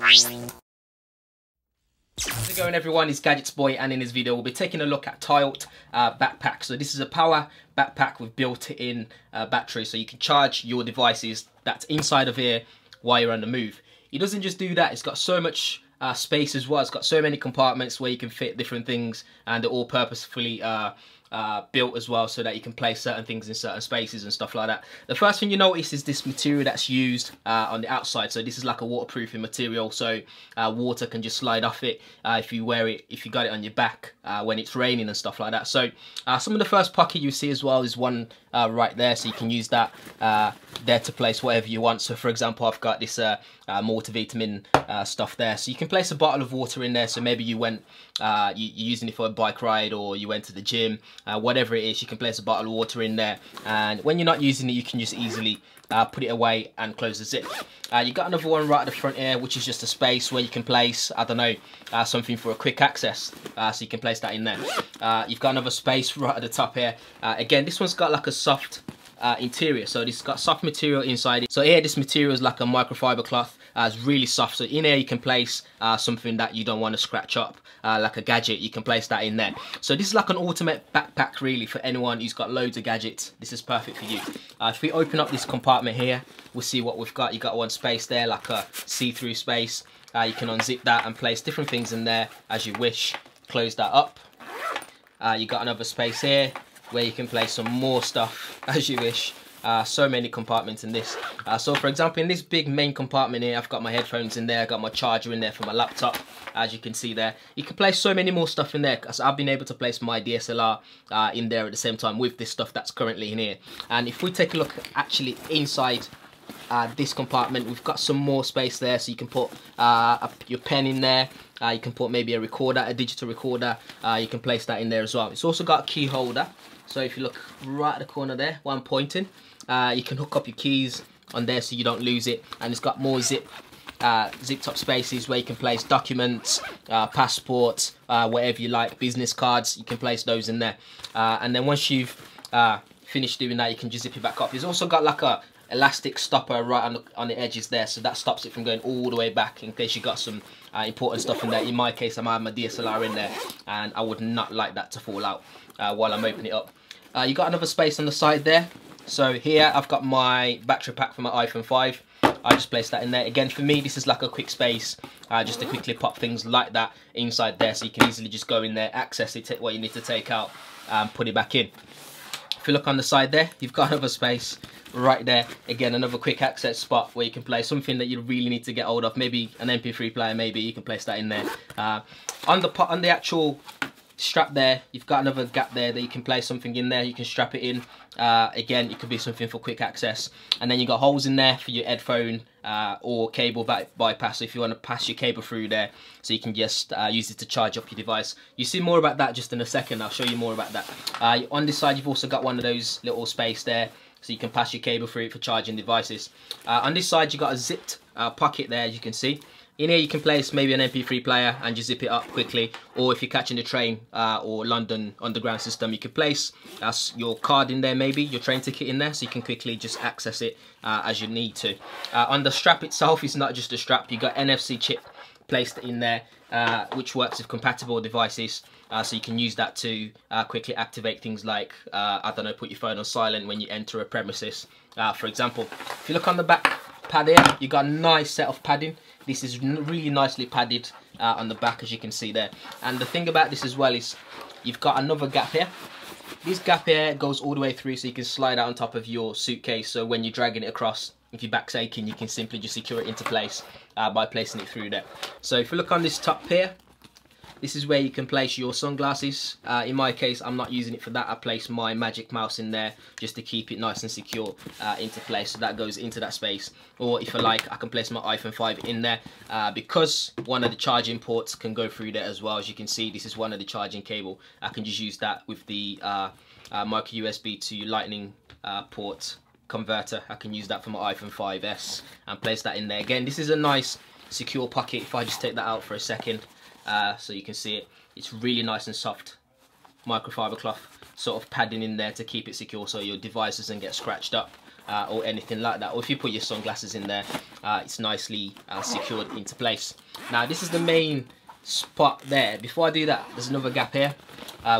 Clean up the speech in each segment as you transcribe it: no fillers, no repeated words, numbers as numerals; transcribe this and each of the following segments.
How's it going, everyone? It's GadgetsBoy, and in this video we'll be taking a look at TYLT backpack. So this is a power backpack with built-in battery, so you can charge your devices that's inside of here while you're on the move. It doesn't just do that, it's got so much space as well. It's got so many compartments where you can fit different things, and they're all purposefully built as well, so that you can place certain things in certain spaces and stuff like that. The first thing you notice is this material that's used on the outside. So this is like a waterproofing material, so water can just slide off it if you wear it, if you got it on your back when it's raining and stuff like that. So some of the first pocket you see as well is one right there, so you can use that there to place whatever you want. So for example, I've got this multivitamin stuff there, so you can place a bottle of water in there. So maybe you went you're using it for a bike ride, or you went to the gym, whatever it is, you can place a bottle of water in there, and when you're not using it, you can just easily put it away and close the zip. You got another one right at the front here, which is just a space where you can place, I don't know, something for a quick access, so you can place that in there. You've got another space right at the top here. Again, this one's got like a soft interior, so this has got soft material inside it. So here, this material is like a microfiber cloth. It's really soft, so in here you can place something that you don't want to scratch up, like a gadget. You can place that in there. So this is like an ultimate backpack really for anyone who's got loads of gadgets. This is perfect for you. If we open up this compartment here, we'll see what we've got. You got one space there, like a see-through space. You can unzip that and place different things in there as you wish. Close that up. You got another space here where you can place some more stuff as you wish. So many compartments in this. So for example, in this big main compartment here, I've got my headphones in there, I've got my charger in there for my laptop, as you can see there. You can place so many more stuff in there, because I've been able to place my DSLR in there at the same time with this stuff that's currently in here. And if we take a look actually inside this compartment, we've got some more space there, so you can put your pen in there. You can put maybe a recorder, a digital recorder. You can place that in there as well. It's also got a key holder. So if you look right at the corner there, where I'm pointing, you can hook up your keys on there so you don't lose it. And it's got more zipped up spaces where you can place documents, passports, whatever you like, business cards. You can place those in there. And then once you've finished doing that, you can just zip it back up. It's also got like a elastic stopper right on the edges there, so that stops it from going all the way back in case you got some important stuff in there. In my case, I might have my DSLR in there, and I would not like that to fall out while I'm opening it up. You got another space on the side there. So here I've got my battery pack for my iPhone 5. I just placed that in there. Again, for me, this is like a quick space, just to quickly pop things like that inside there, so you can easily just go in there, access it, take what you need to take out, and put it back in. If you look on the side there, you've got another space right there. Again, another quick access spot where you can play something that you really need to get hold of. Maybe an MP3 player, maybe you can place that in there. On the actual strap there, you've got another gap there that you can place something in there. You can strap it in. Again, it could be something for quick access. And then you got holes in there for your headphone or cable bypass, so if you want to pass your cable through there, so you can just use it to charge up your device. You see more about that just in a second. I'll show you more about that. On this side, you've also got one of those little space there, so you can pass your cable through it for charging devices. On this side, you've got a zipped pocket there, as you can see. In here you can place maybe an MP3 player and just zip it up quickly, or if you're catching the train or London Underground system, you can place your card in there, maybe your train ticket in there, so you can quickly just access it as you need to. On the strap itself, it's not just a strap, you've got NFC chip placed in there, which works with compatible devices, so you can use that to quickly activate things like, I don't know, put your phone on silent when you enter a premises, for example. If you look on the back pad here, you got a nice set of padding. This is really nicely padded on the back, as you can see there. And the thing about this as well is you've got another gap here. This gap here goes all the way through, so you can slide out on top of your suitcase, so when you're dragging it across, if your back's aching, you can simply just secure it into place by placing it through there. So if you look on this top here, this is where you can place your sunglasses. In my case, I'm not using it for that. I place my Magic Mouse in there just to keep it nice and secure into place, so that goes into that space. Or if I like, I can place my iPhone 5 in there, because one of the charging ports can go through there as well. As you can see, this is one of the charging cable. I can just use that with the micro USB to Lightning port converter. I can use that for my iPhone 5S and place that in there. Again, this is a nice secure pocket. If I just take that out for a second, so you can see it, it's really nice and soft microfiber cloth sort of padding in there to keep it secure, so your device doesn't get scratched up or anything like that. Or if you put your sunglasses in there, it's nicely secured into place. Now this is the main spot there. Before I do that, there's another gap here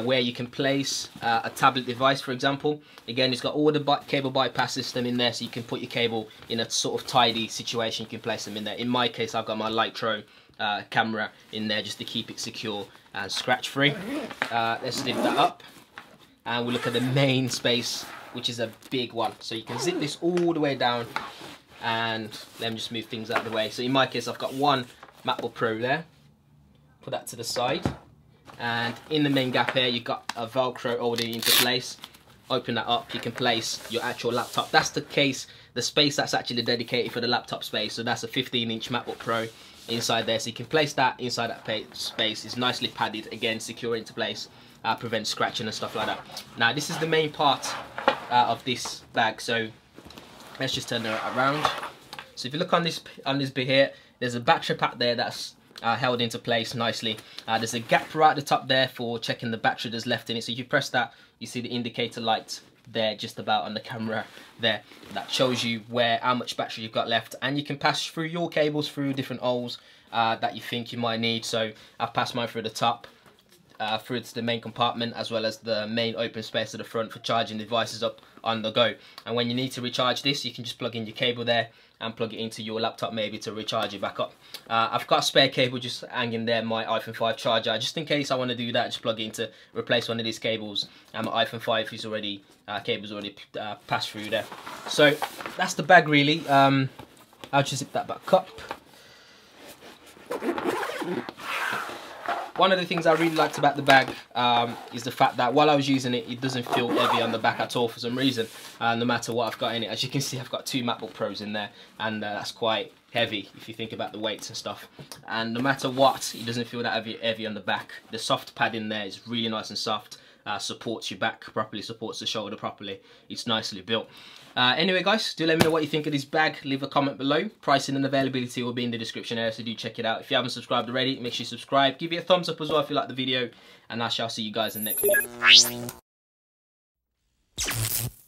where you can place a tablet device, for example. Again, it's got all the cable bypass system in there, so you can put your cable in a sort of tidy situation. You can place them in there. In my case, I've got my Lytro camera in there just to keep it secure and scratch free. Let's lift that up and we'll look at the main space, which is a big one. So you can zip this all the way down, and let me just move things out of the way. So in my case, I've got one MacBook Pro there. Put that to the side, and in the main gap here you've got a Velcro holding into place. Open that up, you can place your actual laptop. That's the case, the space that's actually dedicated for the laptop space. So that's a 15-inch MacBook Pro inside there, so you can place that inside that space. It's nicely padded, again secure into place, prevents scratching and stuff like that. Now this is the main part of this bag, so let's just turn it around. So if you look on this bit here, there's a battery pack there that's held into place nicely. There's a gap right at the top there for checking the battery that's left in it. So if you press that, you see the indicator light there just about on the camera there. That shows you how much battery you've got left, and you can pass through your cables through different holes that you think you might need. So I've passed mine through the top, through to the main compartment, as well as the main open space at the front for charging devices up on the go. And when you need to recharge this, you can just plug in your cable there and plug it into your laptop maybe to recharge it back up. I've got a spare cable just hanging there, my iPhone 5 charger, just in case I want to do that. Just plug it in to replace one of these cables, and my iPhone 5 is already cable's already passed through there. So that's the bag really. I'll just zip that back up. One of the things I really liked about the bag is the fact that while I was using it, it doesn't feel heavy on the back at all for some reason, no matter what I've got in it. As you can see, I've got 2 MacBook Pros in there, and that's quite heavy if you think about the weights and stuff. And no matter what, it doesn't feel that heavy on the back. The soft pad in there is really nice and soft, supports your back properly, supports the shoulder properly. It's nicely built. Anyway guys, do let me know what you think of this bag. Leave a comment below. Pricing and availability will be in the description area, so do check it out. If you haven't subscribed already, make sure you subscribe. Give it a thumbs up as well if you like the video, and I shall see you guys in the next video.